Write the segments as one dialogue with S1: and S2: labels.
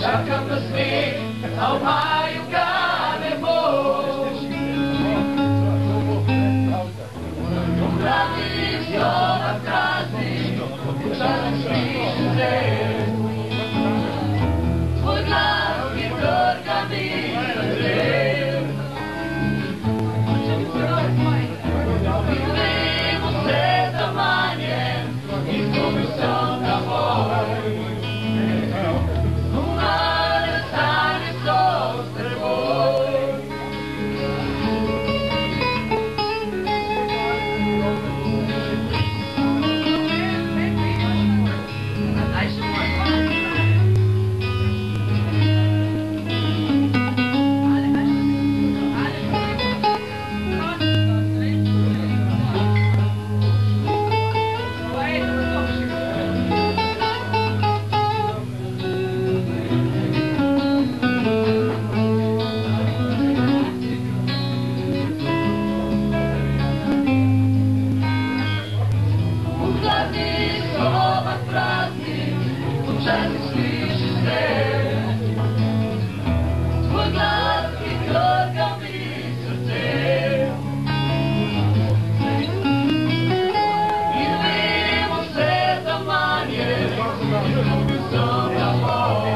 S1: Čakam da svi, a u maju ga ne Upravim soba prazni, časim svište. Tvoj glas mi trga mi srce. Izlimo se da manje, izgubi sam da moj.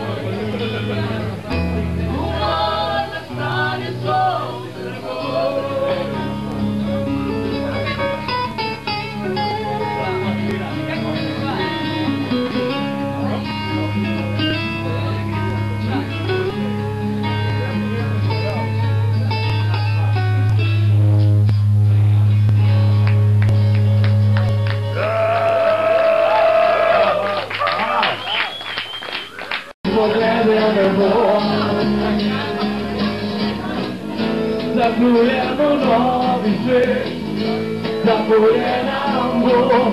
S2: Zapujemo novi svet, zapuje nam bo.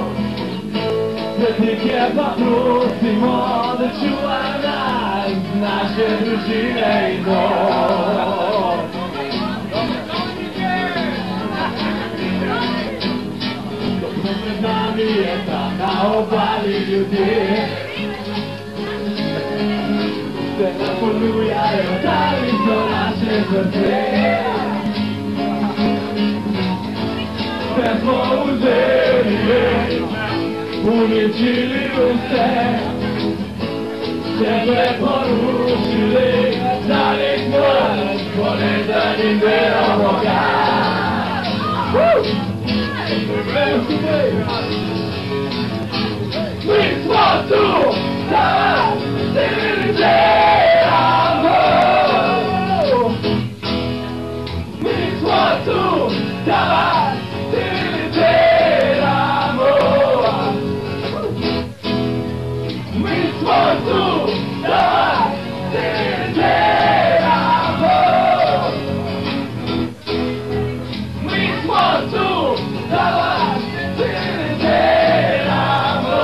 S2: Svetnike pa prosimo, da čuva nas, naše družine in dom. Pred nami je tam na obali ljudje, se nam ponujajo, dali so naše srce. Sve smo vzeli, uničili vse, sebe porušili, dali smrt, ponezanim delom Boga. Mi smo tu, da vas civiliziramo. Mi smo tu, da vas civiliziramo. Mi smo tu, da vas civiliziramo. Mi smo tu, da vas civiliziramo.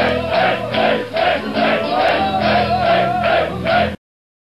S2: Hey!